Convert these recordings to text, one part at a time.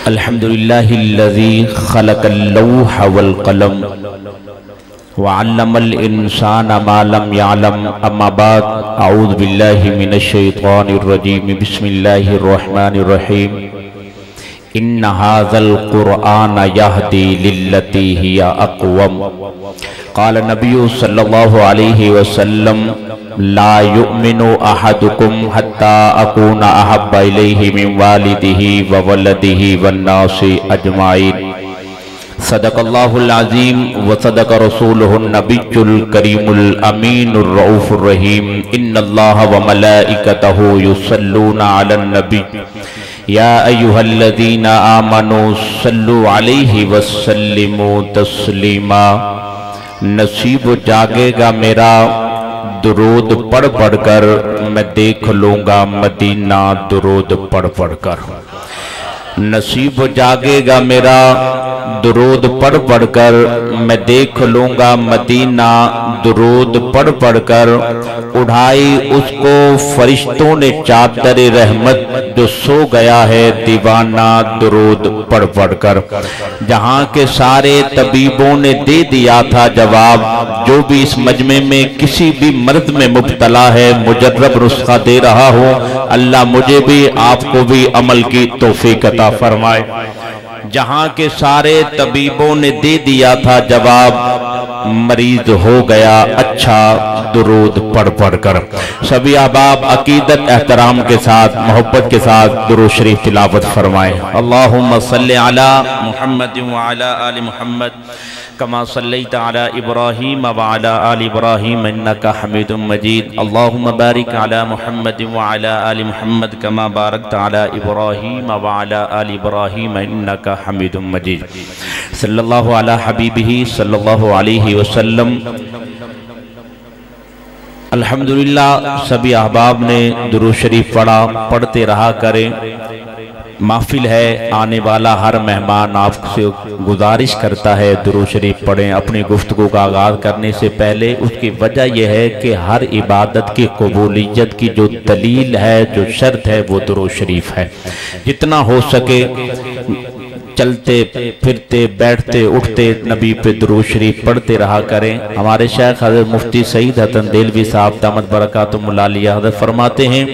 الحمدللہ خلق اللوح والقلم وعلم الانسان ما لم يعلم اما بعد اعوذ باللہ من الشیطان الرجیم بسم اللہ الرحمن الرحیم ان هذا القرآن يهدي للتي هي اقوم قال النبي صلی اللہ علیہ وسلم لا يؤمن احدكم حتى اكون احب اليه من والده وولده والناس اجمعين صدق اللہ العظیم وصدق رسولہ النبی الکریم الامین الرؤوف الرحیم ان اللہ وملائکتہ یصلون علی النبی یا ایہا الذین آمنوا صلوا علیہ وسلموا تسلیما۔ نصیب جاگے گا میرا درود پڑھ پڑھ کر، میں دیکھ لوں گا مدینہ درود پڑھ پڑھ کر۔ نصیب جاگے گا میرا درود پڑھ پڑھ کر، میں دیکھ لوں گا مدینہ درود پڑھ پڑھ کر۔ اڑھائی اس کو فرشتوں نے چادر رحمت، جو سو گیا ہے دیوانہ درود پڑھ پڑھ کر۔ جہاں کے سارے طبیبوں نے دے دیا تھا جواب، جو بھی اس مجمع میں کسی بھی مرض میں مبتلا ہے مجرب نسخہ دے رہا ہوں، اللہ مجھے بھی آپ کو بھی عمل کی توفیق عطا فرمائے۔ جہاں کے سارے طبیبوں نے دے دیا تھا جواب، مریض ہو گیا اچھا درود پڑھ پڑھ کر۔ سبھی احباب عقیدت احترام کے ساتھ محبت کے ساتھ درود شریف تلاوت فرمائیں۔ اللہم صلی علی محمد وعلی آل محمد کما صلیت علی ابراہیم وعلی آل ابراہیم انکا حمید مجید۔ اللہم بارک علی محمد وعلی آل محمد کما بارکت علی ابراہیم وعلی آل ابراہیم انکا حمید مجید۔ صلی اللہ علی حبیبہ صلی اللہ علیہ وسلم۔ الحمدللہ سبھی احباب نے درود شریف پڑھا، پڑھتے رہا کریں۔ محفل ہے، آنے والا ہر مہمان آپ سے گزارش کرتا ہے درود شریف پڑھیں اپنی گفتگو کا آغاز کرنے سے پہلے۔ اس کی وجہ یہ ہے کہ ہر عبادت کی قبولیت کی جو دلیل ہے، جو شرط ہے، وہ درود شریف ہے۔ جتنا ہو سکے چلتے پھرتے بیٹھتے اٹھتے نبی پہ درود شریف پڑھتے رہا کریں۔ ہمارے شیخ حضرت مفتی سعید حسن دیلوی صاحب دامت برکاتہم العالیہ حضرت فرماتے ہیں،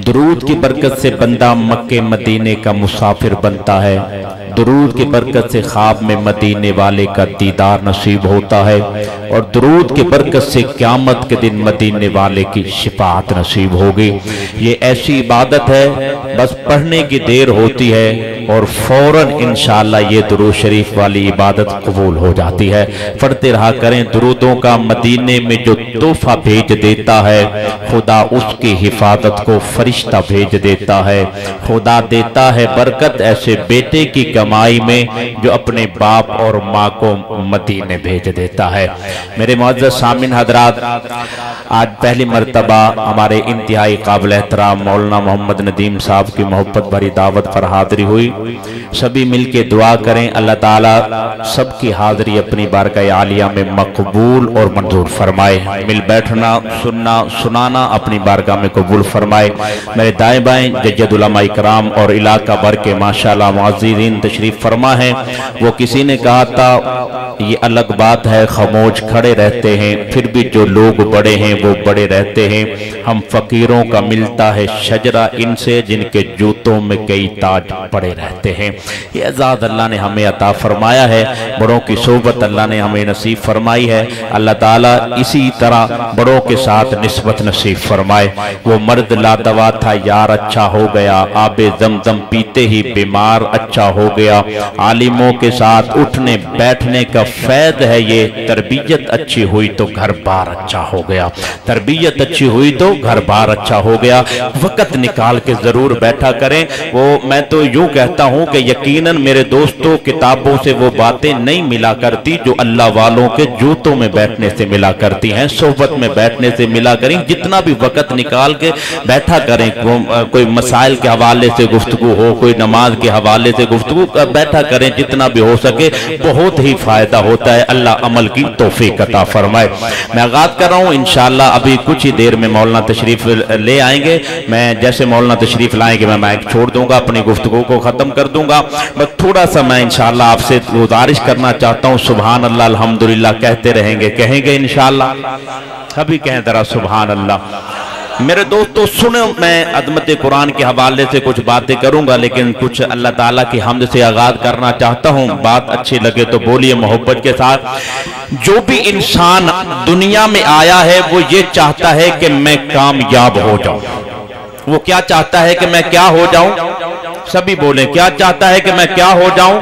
درود کی برکت سے بندہ مکہ مدینے کا مسافر بنتا ہے، درود کی برکت سے خواب میں مدینے والے کا دیدار نصیب ہوتا ہے، اور درود کی برکت سے قیامت کے دن مدینے والے کی شفاعت نصیب ہوگی۔ یہ ایسی عبادت ہے، بس پڑھنے کی دیر ہوتی ہے اور فوراً انشاءاللہ یہ درود شریف والی عبادت قبول ہو جاتی ہے۔ پڑھتے رہا کریں درودوں کا۔ مدینے میں جو تحفہ بھیج دیتا ہے خدا اس کی حفاظت کو فرشتہ بھیج دیتا ہے۔ خدا دیتا ہے برکت ایسے بیٹے کی کمائی میں جو اپنے باپ اور ماں کو مدینے بھیج دیتا ہے۔ میرے معزز سامعین حضرات، آج پہلی مرتبہ ہمارے انتہائی قابل احترام مولانا محمد ندیم صاحب کی محبت بھری دعوت پر حاضری ہوئی۔ سبھی مل کے دعا کریں اللہ تعالیٰ سب کی حاضری اپنی بارگاہ عالیہ میں مقبول اور منظور فرمائے۔ مل بیٹھنا سننا سنانا اپنی بارگاہ میں قبول فرمائے۔ میرے دائیں بائیں ججد علماء کرام اور علاقہ بھر کے ماشاءاللہ معززین تشریف فرما ہیں۔ وہ کسی نے کہا تھا یہ الگ بات ہے خاموش کھڑے رہتے ہیں، پھر بھی جو لوگ بڑے ہیں وہ بڑے رہتے ہیں۔ ہم فقیروں کا ملتا ہے شجرہ ان سے جن کے جوتوں میں کئی تاج پڑے رہتے ہیں۔ یہ اعزاز اللہ نے ہمیں عطا فرمایا ہے، بڑوں کی صحبت اللہ نے ہمیں نصیب فرمائی ہے۔ اللہ تعالیٰ اسی طرح بڑوں کے ساتھ نسبت نصیب فرمائے۔ وہ مرد لادوا تھا یار اچھا ہو گیا، آب زمزم پیتے ہی بیمار اچھا ہو گیا۔ عالموں کے ساتھ اٹھنے بیٹھنے کا فیض ہے یہ، تربیت اچھی ہوئی تو گھر بار اچھا ہو گیا، تربیت اچھی ہوئی تو گھر بار اچھا ہو گیا۔ وقت نکال کے ضرور بیٹھا کریں۔ وہ میں تو یوں کہتا ہوں کہ یقیناً میرے دوستوں کتابوں سے وہ باتیں نہیں ملا کرتی جو اللہ والوں کے جوتوں میں بیٹھنے سے ملا کرتی ہیں، صحبت میں بیٹھنے سے ملا کریں۔ جتنا بھی وقت نکال کے بیٹھا کریں، کوئی مسائل کے حوالے سے گفتگو ہو، کوئی نماز کے حوالے سے گفتگو بیٹھا کریں، جتنا بھی ہو سکے، بہت ہی فائدہ ہوتا ہے۔ اللہ عمل کی توفیق तौफीक अता फरमाए। मैं आगाज़ कर रहा हूँ, इंशाअल्लाह अभी कुछ ही देर में मौलाना तशरीफ ले आएंगे। मैं जैसे मौलाना तशरीफ लाएंगे मैं माइक छोड़ दूंगा, अपनी गुफ्तगू को ख़त्म कर दूंगा। बस थोड़ा सा मैं इंशाअल्लाह आपसे गुजारिश करना चाहता हूँ, सुभान अल्लाह अल्हम्दुलिल्लाह कहते कहेंगे इंशाअल्लाह, सभी कहें जरा सुभान अल्लाह। मेरे दोस्तों सुनो, मैं अज़मत कुरान के हवाले से कुछ बातें करूंगा, लेकिन कुछ अल्लाह ताला की हम्द से आगाज करना चाहता हूं। बात अच्छी लगे तो बोलिए मोहब्बत के साथ। जो भी इंसान दुनिया में आया है वो ये चाहता है कि मैं कामयाब हो जाऊं। वो क्या चाहता है कि मैं क्या हो जाऊं? सभी बोले, क्या चाहता है कि मैं क्या हो जाऊं?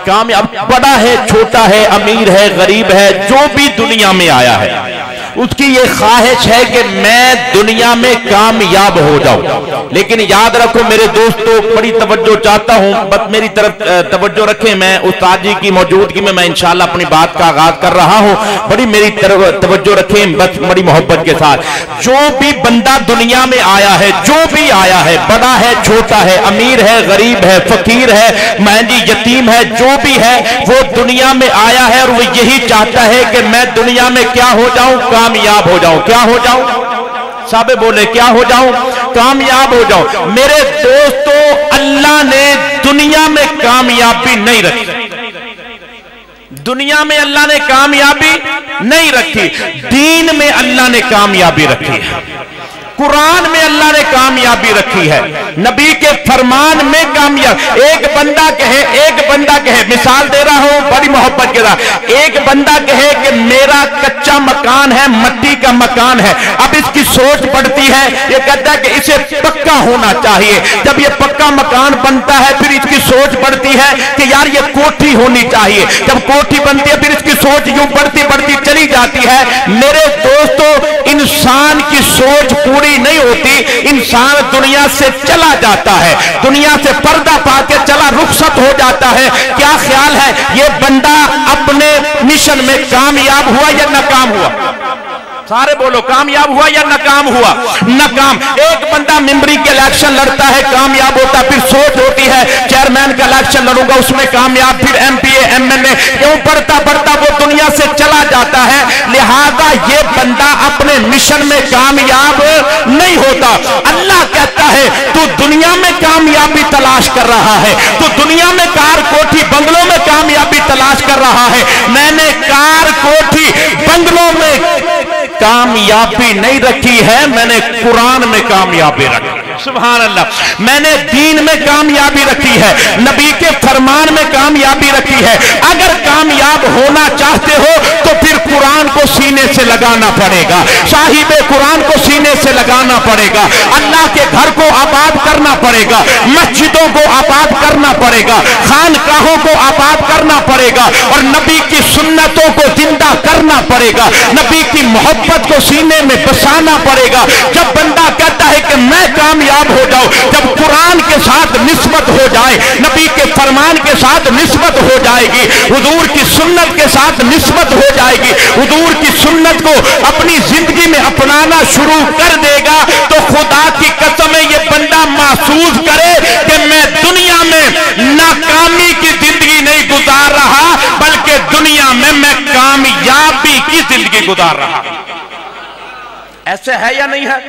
कामयाब। बड़ा है, छोटा है, अमीर है, गरीब है, जो भी दुनिया में आया है उसकी ये ख्वाहिश है कि मैं दुनिया में कामयाब हो जाऊं। लेकिन याद रखो मेरे दोस्तों, बड़ी तवज्जो चाहता हूं, बस मेरी तरफ तवज्जो रखें। मैं उस्ताद जी की मौजूदगी में मैं इंशाअल्लाह अपनी बात का आगाज कर रहा हूं, बड़ी मेरी तरफ तवज्जो रखें बस बड़ी मोहब्बत के साथ। जो भी बंदा दुनिया में आया है, जो भी आया है, बड़ा है, छोटा है, अमीर है, गरीब है, फकीर है, महंजी, यतीम है, जो भी है वो दुनिया में आया है और वो यही चाहता है कि मैं दुनिया में क्या हो जाऊं? कामयाब हो जाऊं। क्या हो जाऊं? साबे बोले, क्या हो जाऊं? कामयाब हो जाऊं। मेरे दोस्तों, अल्लाह ने दुनिया में कामयाबी नहीं रखी। दुनिया में अल्लाह ने कामयाबी नहीं रखी, दीन में अल्लाह ने कामयाबी रखी है। कुरान में अल्लाह ने कामयाबी रखी है, नबी के फरमान में कामयाब। एक बंदा कहे, मिसाल दे रहा हूं बड़ी मोहब्बत के साथ, एक बंदा कहे कि मेरा कच्चा मकान है, मट्टी का मकान है। अब इसकी सोच पड़ती है, ये कहता है कि इसे पक्का होना चाहिए। जब ये पक्का मकान बनता है फिर इसकी सोच पड़ती है कि यार ये कोठी होनी चाहिए। जब कोठी बनती है फिर इसकी सोच यूं बढ़ती बढ़ती चली जाती है। मेरे दोस्तों, इंसान की सोच पूरी नहीं होती, इंसान दुनिया से चला जाता है, दुनिया से पर्दा पाके चला रुखसत हो जाता है। क्या ख्याल है, ये बंदा अपने मिशन में कामयाब हुआ या नाकाम हुआ? सारे बोलो, कामयाब हुआ या नाकाम हुआ? नाकाम। एक बंदा मेंबरी के इलेक्शन लड़ता है, कामयाब होता, फिर सोच होती है चेयरमैन का इलेक्शन लड़ूंगा, उसमें कामयाब, फिर एमपीए, एमएलए, यूं बढ़ता बढ़ता वो दुनिया से चला जाता है। लिहाजा ये बंदा अपने मिशन में कामयाब नहीं होता। अल्लाह कहता है तू दुनिया में कामयाबी तलाश कर रहा है, तू दुनिया में कार, कोठी, बंगलों में कामयाबी तलाश कर रहा है। मैंने कार, कोठी, बंगलों में कामयाबी नहीं रखी है, मैंने कुरान में कामयाबी रखी। सुभान अल्लाह। मैंने दीन में कामयाबी रखी है, नबी के फरमान में कामयाबी रखी है। अगर कामयाब होना चाहते हो तो फिर कुरान को सीने से लगाना पड़ेगा, साहिबे कुरान को सीने से लगाना पड़ेगा, अल्लाह के घर को आबाद करना पड़ेगा, मस्जिदों को आबाद करना पड़ेगा, खानकाहों को आबाद करना पड़ेगा और नबी की सुन्नतों को जिंदा करना पड़ेगा, नबी की मोहब्बत को सीने में बसाना पड़ेगा। जब बंदा कहता है कि मैं कामयाब हो जाऊं, जब कुरान के साथ निस्बत हो जाए, नबी के फरमान के साथ निस्बत हो जाएगी, हुजूर की सुन्नत के साथ निस्बत हो जाएगी, हुजूर की सुन्नत को अपनी जिंदगी में अपनाना शुरू कर देगा, तो खुदा की कसम है ये बंदा महसूस करे कि मैं दुनिया में नाकामी की जिंदगी नहीं गुजार रहा, बल्कि दुनिया में मैं कामयाबी की जिंदगी गुजार रहा। ऐसे है या नहीं है?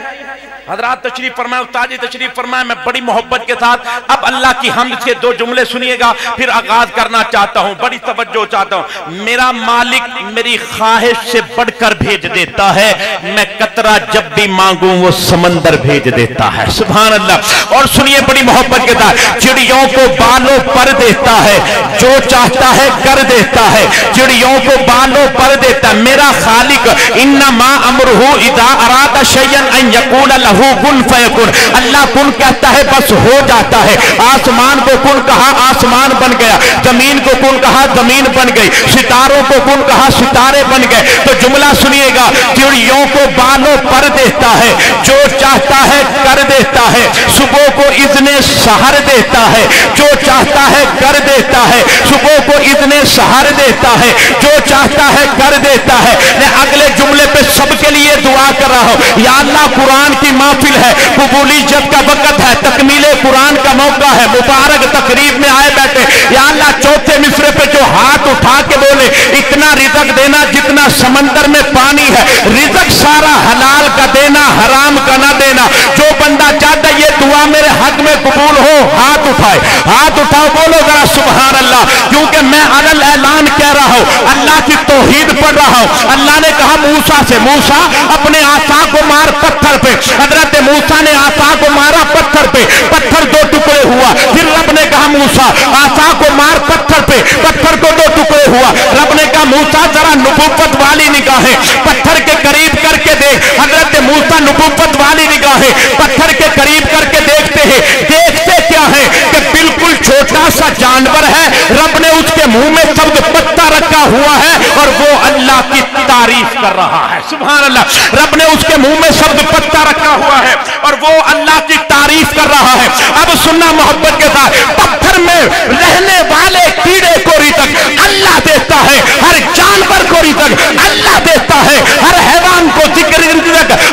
हजरात तशरीफ फरमाए, उस्ताद जी तशरीफ फरमाए। मैं बड़ी मोहब्बत के साथ अब अल्लाह की हम्द के दो जुमले सुनिएगा, फिर आगाज करना चाहता हूं, बड़ी तवज्जो चाहता हूं। मेरा मालिक मेरी ख्वाहिश से बढ़कर भेज देता है, मैं कतरा जब भी मांगू वो समंदर भेज देता है। सुभान अल्लाह। और सुनिए बड़ी मोहब्बत के साथ, चिड़ियों को बालों पर देता है, जो चाहता है कर देता है, चिड़ियों को बालों पर देता। मेरा खालिक इन्नमा अमरुहु इज़ा अरादा शैयन अन यकूल लहू कुन फयकुन। अल्लाह कुन कहता है बस हो जाता है। आसमान को कुन कहा, आसमान बन गया, जमीन को कुन कहा, जमीन बन गई, सितारों को कुन कहा, सितारे बन गए। तो जुमला सुनिएगा, चिड़ियों को बालों पर देता है, जो चाहता है कर देता है, सुबह को इज़्ने सहर देता है, जो चाहता है कर देता है, सुबह को इज़्ने सहर देता है, जो चाहता है कर देता है। मैं अगले जुमले पे सबके लिए दुआ कर रहा हूं, या अल्लाह कुरान की महफिल है, कबूलियत का वक्त है, तकमीले कुरान का मौका है, मुबारक तकरीब में आए बैठे। या अल्लाह चौथे मिसरे पे जो हाथ उठा के बोले इतना रिज़्क़ देना जितना जितना समंदर में पानी है, रिज़्क सारा हलाल का देना, हराम का ना देना। जो बंदा चाहता ये दुआ मेरे हक में कबूल हो, हाथ उठाए, हाथ उठाओ, बोलो जरा सुभान अल्लाह। क्योंकि मैं अलल ऐलान कह रहा हूं, अल्लाह की तौहीद पढ़ रहा हूं। अल्लाह ने कहा मूसा से, मूसा अपने आसा को मार पत्थर पे। हजरत मूसा ने आसा को मारा पत्थर पे, पत्थर दो टुकड़े हुआ। फिर रब ने कहा मूसा आसा को मार पत्थर पे, पत्थर को दो टुकड़े हुआ। रब ने कहा मूसा जरा नबुव्वत वाली निगाहें पत्थर के करीब करके देख। हजरत मूसा नबुव्वत वाली निगाहें पत्थर के करीब करके देखते हैं। देखते क्या है कि बिल्कुल छोटा सा जानवर है, रब ने उसके मुंह में शब्द पत्ता रखा हुआ है और वो अल्लाह की तारीफ कर रहा है। सुभान अल्लाह। रब ने उसके मुंह में शब्द पत्ता रखा हुआ है और वो अल्लाह की तारीफ कर रहा है। अब सुनना मोहब्बत के साथ, पत्थर में रहने वाले कीड़े को रिज़्क अल्लाह देता है, हर जानवर को रिज़्क अल्लाह देता है, हर हैवान को रिज़्क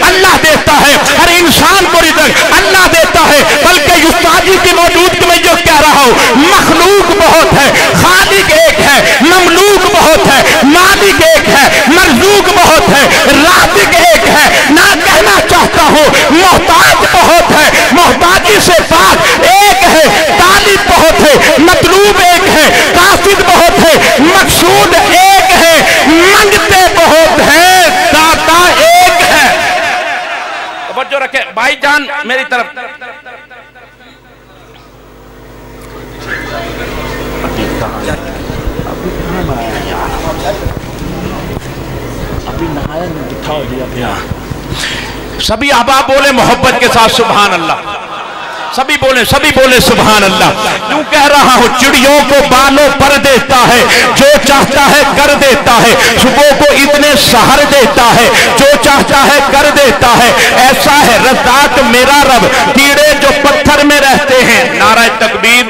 अल्लाह देता है, हर इंसान को रिज़्क अल्लाह देता है। बल्कि उस्तादी की मौजूदगी में जो कह रहा हूं, मखलूक बहुत है, खालिक एक है, ममलूक बहुत है, मालिक एक है, मरज़ूक बहुत है, राज़िक एक है। ना कहना चाहता हूं मोहताज बहुत है, मोहताजी से पाक एक है, तालिब बहुत है, मतलूब एक है, कासिद बहुत है, मकसूद एक है, मंगते बहुत है, दाता एक है। तवज्जो रखे भाईजान मेरी तरफ। अभी नहाया बिठाओ दिया। सभी अहबाब बोले मोहब्बत के साथ सुभान अल्लाह। सभी बोले सुभान अल्लाह। यूं कह रहा हूं, चिड़ियों को बालों पर देता है, जो चाहता है कर देता है। सुबह को इतने सहर देता है, जो चाहता है कर देता है। ऐसा है रज़्ज़ाक़ मेरा रब, कीड़े जो पत्थर में रहते हैं। नारा तकबीर।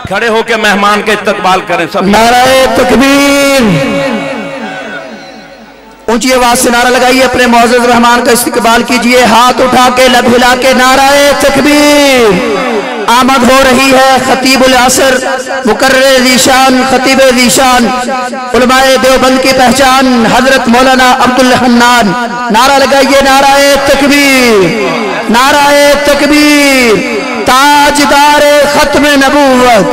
खड़े होकर मेहमान के इस्तकबाल करें सब। नारा तकबीर। ऊंची आवाज से नारा लगाइए, अपने मुअज़्ज़ज़ रहमान का इस्तकबाल कीजिए, हाथ उठा के लब हिला के नाराए तकबीर। आमद हो रही है खतीबुल असर, मुकर्रर ज़ीशान, खतीब ज़ीशान, उलमाए देवबंद की पहचान हजरत मौलाना अब्दुल हन्नान। नारा लगाइए, नाराए तकबीर, नाराए तकबीर। ताजदारे खत्म नबूवत,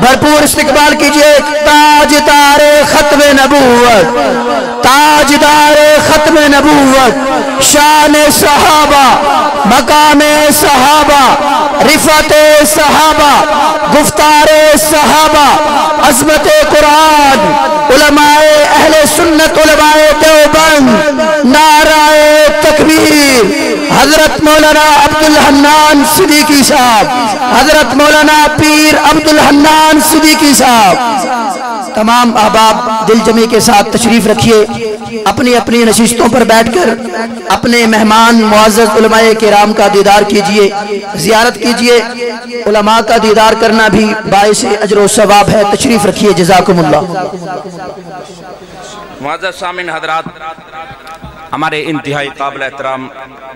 भरपूर इस्तकबाल कीजिए। ताजदारे खत्म नबूवत, ताजदारे खत्म नबूवत, शान सहाबा, मकामे सहाबा, रिफते सहाबा, गुफ्तारे सहाबा, अज़मत कुरान, उलमाए अहले सुन्नत, उलमाए देवबंद। नाराए तकबीर। हजरत मौलाना अब्दुल हन्नान सिद्दीकी साहब, हजरत मौलाना पीर अब्दुल हन्नान सिद्दीकी साहब। तमाम अहबाब दिल जमी के साथ तशरीफ रखिए, अपनी अपनी नशिस्तों पर बैठकर अपने मेहमान मुअज़्ज़ज़ उलमाए किराम का दीदार कीजिए, ज़ियारत कीजिए। उलमा का दीदार करना भी बाइस अजर व सवाब है। तशरीफ रखिए, जज़ाकुमुल्लाह। मुअज़्ज़ज़ सामिन हज़रात, हमारे इंतहाई काबिल एहतराम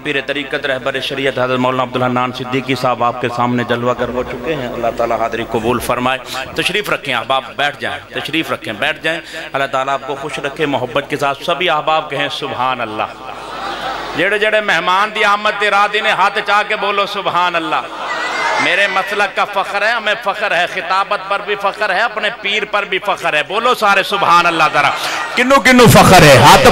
पीर तरीक़त रहबर शरीयत हज़रत मौलाना अब्दुल हन्नान सिद्दीकी साहब आपके सामने जलवा कर हो चुके हैं। अल्लाह ताला हाज़िरी कबूल फरमाए। तशरीफ़ रखें अहबाब, बैठ जाएं, तशरीफ़ रखें, बैठ जाएं। अल्लाह ताला आपको खुश रखे मोहब्बत के साथ। सभी अहबाब कहें सुभान अल्लाह। जेड़े जेड़े मेहमान दी आमद दे रात ने हाथ चाह के बोलो सुभान अल्लाह। मेरे मसलक का फ़ख्र है, हमें फ़ख्र है, खिताबत पर भी फ़ख्र है, अपने पीर पर भी फ़ख्र है। बोलो सारे सुभान अल्लाह। जरा किन्नू किन्नू फ़ख्र है, हाथ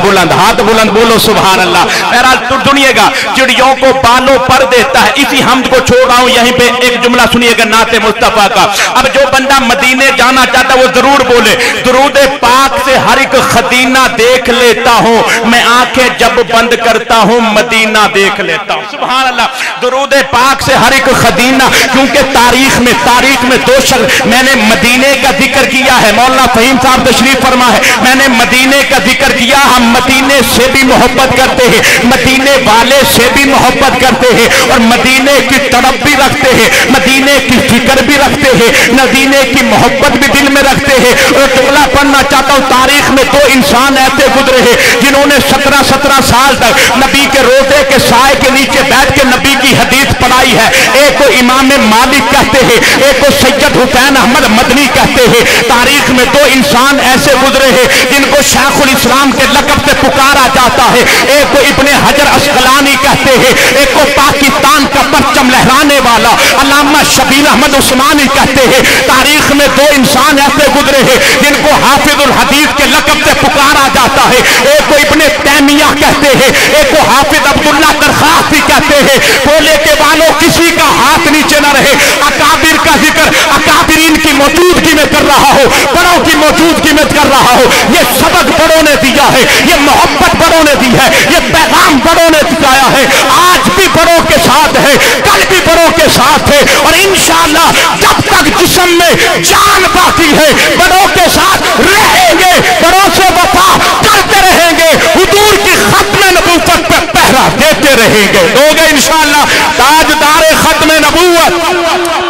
बुलंद बोलो सुभान अल्लाह। मेरा सुनिएगा, चिड़ियों को बालों पर देता है। इसी हमद को छोड़ रहा हूं, यहीं पे एक जुमला सुनिएगा नाते मुस्तफ़ा का। अब जो बंदा मदीने जाना चाहता है वो जरूर बोले, दुरूद पाक से हर एक खदीना देख लेता हूं, मैं आंखें जब बंद करता हूं मदीना देख लेता हूं। सुभान अल्लाह। दुरूद पाक से हर एक खदीना, क्योंकि तारीख में दो शख्स, मैंने मदीने का जिक्र किया है, मौलाना फहीम साहब तशरीफ फरमा है, मैंने मदीने का जिक्र किया। हम मदीने से भी मोहब्बत करते हैं, मदीने वाले से भी मोहब्बत करते हैं और मदीने की तड़प भी रखते हैं, मदीने की फिक्र भी रखते हैं, मदीने की मोहब्बत भी दिल में रखते हैं। और जुमला पढ़ना चाहता हूँ, तारीख में दो इंसान ऐसे गुजरे हैं जिन्होंने 17 साल तक नबी के रोज़े के साए के नीचे बैठ के नबी की हदीस पढ़ाई है। एक को इमाम मालिक कहते हैं, एक को सैयद हुसैन अहमद मदनी कहते हैं। तारीख में दो इंसान ऐसे गुजरे हैं जिनको शेखुल इस्लाम के लक़ब से पुकारा जाता है। एक को इब्ने हजर अस्क़लानी कहते हैं, एक को पाकिस्तान का परचम लहराने वाला अल्लामा शबीर अहमद उस्मानी कहते हैं। तारीख में दो इंसान ऐसे गुजरे हैं जिनको हाफिजुल हदीस के लक़ब से पुकारा जाता है। एक को इब्ने तैमिया कहते हैं, एक को हाफिज अब्दुल्ला दरखास्ती कहते हैं। बोले के वालों किसी का हाथ नीचे न रहे। अकाबिर का जिक्र अकाबिरीन की मौजूदगी में कर रहा हो, बड़ों की मौजूदगी में कर रहा हो। ये सबक बड़ों ने दिया है, ये मोहब्बत बड़ों ने दी है, ये पैगाम बड़ों ने दिखाया है। आज भी बड़ों के साथ है, कल भी बड़ों के साथ है, और इंशाअल्लाह जब तक जिस्म में जान बाकी है बड़ों के साथ रहेंगे, बड़ों से वफा करते रहेंगे, हुजूर की खत्म नबूवत पे पहरा देते रहेंगे। लोग इंशाअल्लाह ताजदार खत्म नबूवत,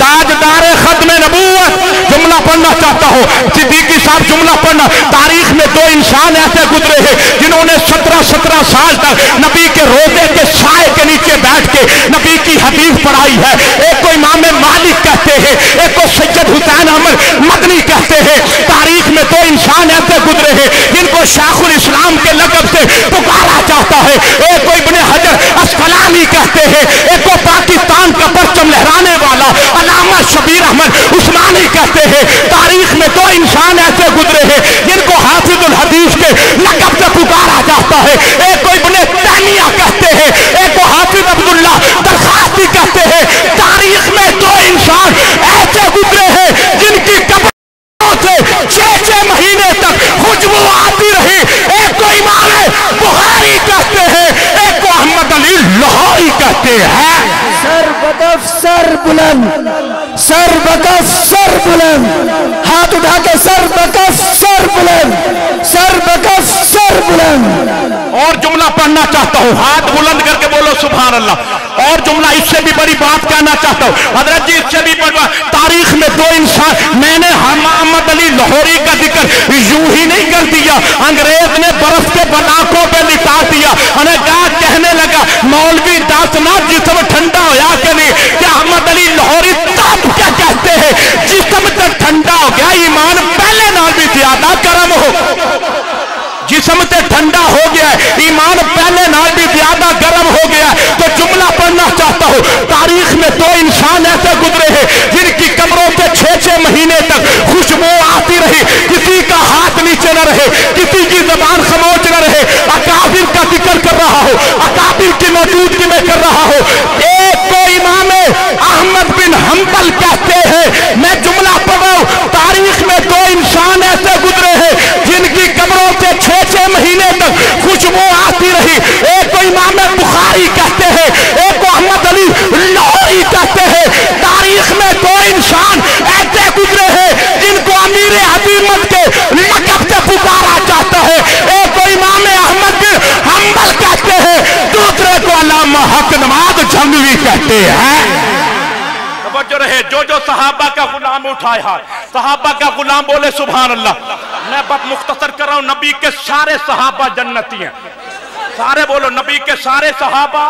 ताजदार खत्म नबूवत। जुमला पढ़ना चाहता हूँ, सिद्दीकी साहब जुमला पढ़ना। तारीख में दो इंसान ऐसे गुजरे हैं जिन्होंने 17 साल तक नबी के रोजे के साए के नीचे बैठ के नबी की हदीस पढ़ाई है। एक को इमाम मालिक कहते हैं, एक को सैयद हुसैन अहमद मदनी कहते हैं। तारीख में दो इंसान ऐसे गुजरे हैं जिनको शेखुल इस्लाम के लक़ब से पुकारा जाता है। एक को इब्ने हजर अस्क़लानी कहते हैं, एक को पाकिस्तान का परचम लहराने वाला अल्लामा शबीर अहमद उस्मानी कहते हैं। तारीख में दो इंसान ऐसे गुजरे हैं जिनको हाफिजुल हदीस के लक़ब से पुकारा जाता है। एक को इब्ने तैमिया कहते हैं, एक को हाफिज अब्दुल्ला दरखास्ती कहते हैं। तारीख में दो इंसान ऐसे गुजरे हैं जिनकी कब्रों से 6 महीने तक खुशबू आती रही। एक को इमाम बुखारी कहते हैं, एक को अहमद अली लाहौरी कहते हैं। सर बकफ सर बुलंद, सर बकफ सर बुलंद, हाथ उठा के सर बकफ सर बुलंद, सर बकफ सर बुलंद। और जुमला पढ़ना चाहता हूँ, हाथ बुलंद करके बोलो सुभान अल्लाह। और जुमला इससे भी बड़ी बात कहना चाहता हूँ हजरत जी, इससे भी बड़ी बात। तारीख में दो इंसान, मैंने मोहम्मद अली लाहौरी का जिक्र यूं ही नहीं कर दिया, अंग्रेज ने बर्फ के बनाकों पे लिटा दिया। कहने लगा मौलवी दासना जिस्म ठंडा होया कि नहीं, क्या अहमद अली लाहौरी तब क्या कहते हैं जिस्म तो ठंडा हो गया, ईमान पहले नाल भी ज्यादा गर्म हो। जिस्म ते ठंडा हो गया, ईमान पहले नाल भी ज्यादा गर्म हो गया। तो जुमला पढ़ना चाहता हूँ। तारीख में दो इंसान ऐसे गुजरे हैं जिनकी कब्रों से 6 महीने तक खुशबू आती रही, किसी का हाथ नीचे न रहे, किसी की जबान खामोश न रहे। अकाबिर का जिक्र कर रहा हो, अकाबिर की मौजूदगी में कर रहा हो। एक को इमाम अहमद बिन हंबल कहते हैं। मैं जुमला पढ़ रहा हूँ। तारीख में दो इंसान ऐसे गुजरे हैं जिनकी कब्रों से 6 महीने तक खुशबू आती रही। एक को इमाम बुखारी कहते हैं, एक को अहमद अली लाहौरी कहते हैं। तारीख में दो इंसान ऐसे गुजरे हैं जिनको अमीर अजीमत के लक़ब से पुकारा जाता है। एक को इमाम अहमद बिन हंबल कहते हैं, दूसरे को अल्लामा हक नवाज जंगवी कहते हैं। जो सहाबा का गुलाम उठाए हाथ, सहाबा का गुलाम बोले सुभान अल्लाह। मैं बात मुख्तसर कर रहा हूं, नबी के सारे सहाबा जन्नती हैं। सारे बोलो नबी के सारे सहाबा,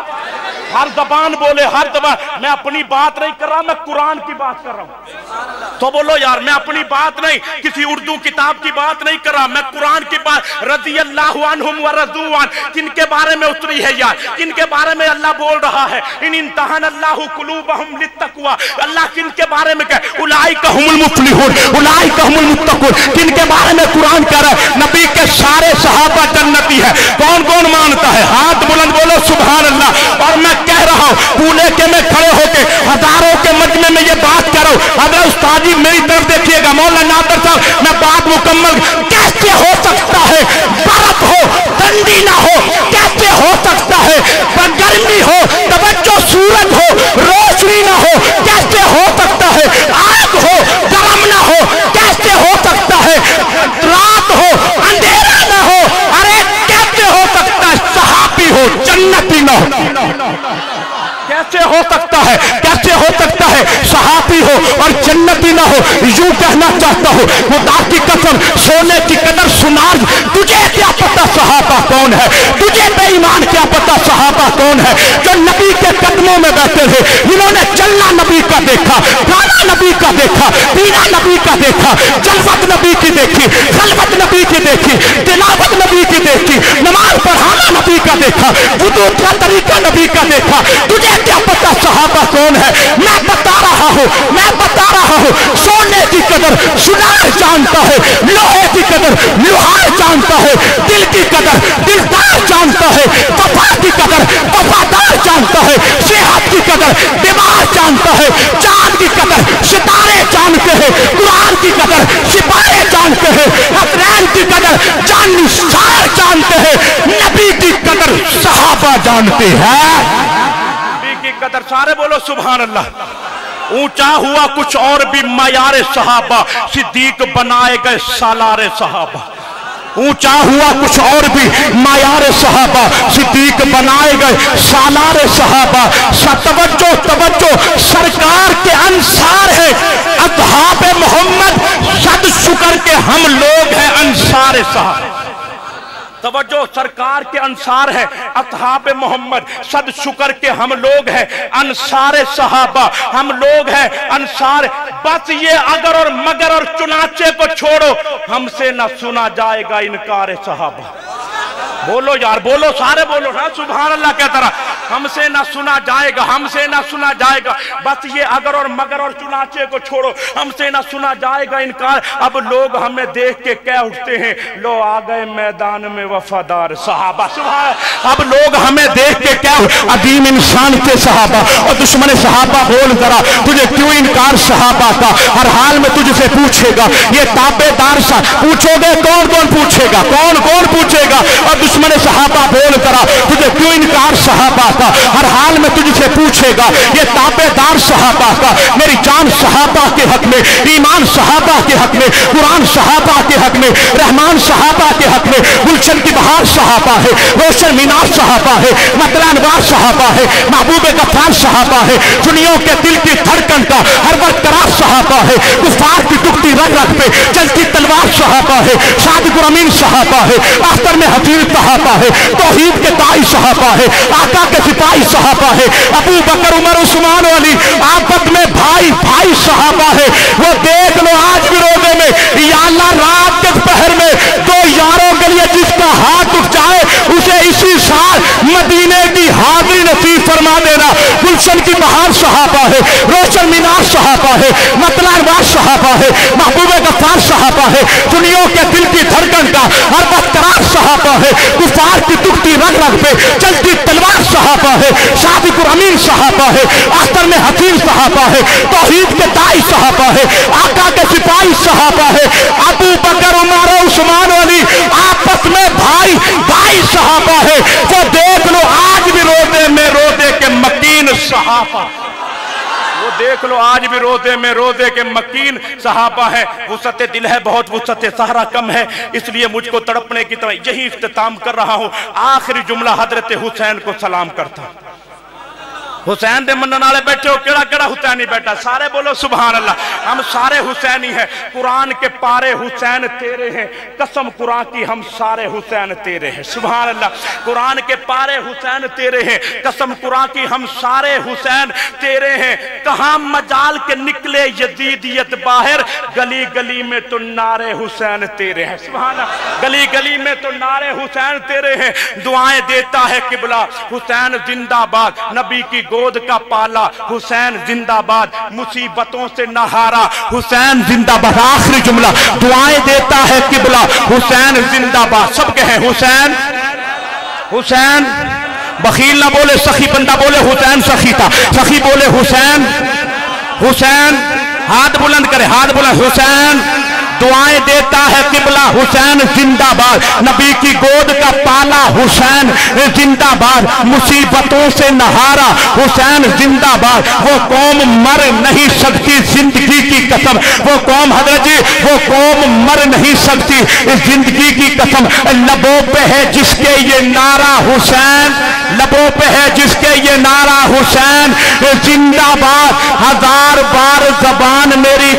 हर जबान बोले, हर जबान। मैं अपनी बात नहीं कर रहा, मैं कुरान की बात कर रहा हूं। तो बोलो यार, मैं अपनी बात नहीं, किसी उर्दू किताब की बात नहीं कर रहा, मैं कुरान की बात। रज़ी अल्लाहु अन्हुम व रज़ू अन, किनके बारे में उतरी है यार, किनके बारे में अल्लाह बोल रहा है। इन इम्तहान अल्लाहु कुलूबहुम लित्तक़वा, अल्लाह किनके बारे में कहे, उलाइका हुमुल मुफ्लिहून, उलाइका हुमुल मुत्तक़ून, किनके बारे में कुरान कह रहा है। नबी के सारे सहाबा जन्नती है। कौन कौन मानता है? हाथ बुलंद बोलो सुभान अल्लाह। और मैं कह रहा हूं, पूरे के में खड़े होके हजारों के मजमे में ये बात कर रहा हूं। अगर उस्ताद जी मेरी तरफ देखिएगा, मौलाना नादर साहब, मैं बात मुकम्मल। कैसे हो सकता है बर्फ हो ठंडी ना हो, कैसे हो सकता है गर्मी हो तवज्जो सूरज हो रोशनी ना हो, कैसे हो सकता है आग हो गर्म ना हो, कैसे हो सकता है रात हो अंधेरा ना हो, अरे कैसे हो सकता है सहाबी हो जन्नती ना हो, कैसे हो सकता है, कैसे हो सकता है है सहाबी हो और जन्नती ना हो। यूं कहना चाहता हूं खुदा की कसम, सोने की कदर सुनार, तुझे क्या पता सहाबा कौन है, तुझे बेईमान क्या पता सहाबा कौन है, जो नबी के कदमों में बैठे थे, जिन्होंने चलना नबी का देखा, खाना नबी का देखा, पीना नबी का देखा, जलवत नबी की देखी, खलवत नबी की देखी, तिलावत नबी की देखी, नमाज पढ़ाना नबी का देखा, वुदू का तरीका नबी का देखा। तुझे क्या पता सहाबा कौन है? मैं बता रहा हूं, मैं बता रहा हूं, सोने की कदर सुनार जानता है, लोहे की कदर लोहार जानता है, दिल की कदर दिलदार जानता है, वफा की कदर वफादार जानता है, सेहत की कदर बीमार जानता है, चांद की कदर सितारे जानते हैं, कुरान की कदर सिपाही जानते हैं, हसनैन की कदर जानिसार जानते हैं, नबी की कदर सहाबा जानते हैं। नबी की कदर सारे बोलो सुभान अल्लाह। ऊंचा हुआ कुछ और भी मयारे सहाबा, सिद्दीक बनाए गए सालारे सहाबा। ऊंचा हुआ कुछ और भी मायारे सहाबा, सिद्दीक बनाए गए सालारे सहाबा। तवज्जो तवज्जो, सरकार के अंसार है असहाबे मोहम्मद, सद शुक्र के हम लोग हैं अंसारे सहाबा। तवज्जो, सरकार के अंसार है असहाबे मोहम्मद, सद शुक्र के हम लोग हैं अंसारे सहाबा, हम लोग हैं अंसार। बस ये अगर और मगर और चुनाचे को छोड़ो, हमसे ना सुना जाएगा इनकार सहाबा। बोलो यार, बोलो सारे बोलो ना सुभान अल्लाह के तरह। हमसे ना सुना जाएगा, हमसे ना सुना जाएगा। बस ये अगर और मगर और चुनाचे को छोड़ो, हमसे ना सुना जाएगा इनकार। अब लोग हमें देख के कह उठते हैं, लो आ गए मैदान में वफादार सहाबा। सुभान, अब लोग हमें देख के क्या अदीम इंसान के सहाबा और दुश्मन सहाबा बोल जरा, तुझे क्यों इनकार सहाबा का? हर हाल में तुझसे पूछेगा ये ताबेदार सा। पूछोगे कौन कौन पूछेगा, कौन कौन पूछेगा? और दुश्मन सहाबा बोल करा, तुझे क्यों इनकार सहाबा का? हर हाल में तुझसे पूछेगा ये ताबेदार सहाबा का। मेरी जान सहाबा के हक में, ईमान सहाबा के हक में, कुरान सहाबा के हक में, रहमान सहाबा के हक में, गुलशन की बहार सहाबा है, रोशन मीनार सहाबा है, मतला अनवार सहाबा है, महबूब गफ्फार सहाबा है, सुनियों के दिल की धड़कन का हर वक्त करार सहाबा है, कुफार की टुकड़ी रग रग पे चलती तलवार सहाबा है, सादिक अमीन सहाबा है, अख्तर में हफीज सहाबा है, तौहीद के दाई सहाबा है, आका के सिपाही सहाबा है, अबू बकर उमर उस्मान अली आफत में भाई भाई सहाबा है। वो देख लो आज भी रोजे में या अल्लाह रात के पहर में दो यारों के लिए जिसका हाथ उठ जाए उसे इसी साल मदीने की हाजिरी नसीब फरमा देना। गुलशन की बहार सहाबा है, रोशन मीनार सहाबा है, मतला अनवार सहाबा है, महबूब गफ्फार सहाबा है, सुनियों के दिल की धड़कन का हर वक्त करार सहाबा है, कुफार की टुकड़ी रग रग पे चलती तलवार सहाबा है, सादिक अमीन सहाबा है, अख्तर में हफीज सहाबा है, तौहीद के दाई सहाबा है, आका के सिपाही सहाबा है, अबू बकर उमर उस्मान अली आपस में भाई भाई सहाबा है। वो देख लो आज भी रोजे में रोजे के मकीन सहाबा, वो देख लो आज भी रोजे में रोजे के मकीन सहाबा है। वुसअत दिल है बहुत, वुसअत सहरा कम है, इसलिए मुझको तड़पने की तरह यही इख्तिताम कर रहा हूं। आखिरी जुमला हजरत हुसैन को सलाम करता। हुसैन दे मनन वाले बैठे हो, केड़ा केड़ा हुसैनी बैठा? सारे बोलो सुभान अल्लाह। हम सारे हुसैनी हैं, कुरान के पारे हुसैन तेरे हैं, कसम कुरान की हम सारे हुसैन तेरे हैं। सुभान अल्लाह। कुरान के पारे हुसैन तेरे हैं, कसम कुरान की हम सारे हुसैन तेरे हैं। कहां मजाल के निकले यजीदियत बाहर, गली गली में तो नारे हुसैन तेरे हैं। सुभान अल्लाह। गली गली में तो नारे हुसैन तेरे हैं। दुआएं देता है किबला, हुसैन जिंदाबाद, नबी की गोद का पाला, हुसैन जिंदाबाद, मुसीबतों से नहारा, हुसैन जिंदाबाद। आखिरी जुमला, दुआएं देता है किबला, हुसैन जिंदाबाद। सब कहे हुसैन हुसैन। बखील ना बोले सखी, बंदा बोले हुसैन सखी था, सखी बोले हुसैन हुसैन। हाथ बुलंद करे, हाथ बुलंद, हुसैन दुआएं देता है किबला हुसैन जिंदाबाद, नबी की गोद का पाला हुसैन जिंदाबाद, मुसीबतों से नहारा हुसैन जिंदाबाद। वो कौम मर नहीं सकती जिंदगी की कसम, वो कौम हजरत जी वो कौम मर नहीं सकती जिंदगी की कसम। लबों पे है जिसके ये नारा हुसैन, लबों पे है जिसके ये नारा हुसैन जिंदाबाद। हजार बार जबान मेरी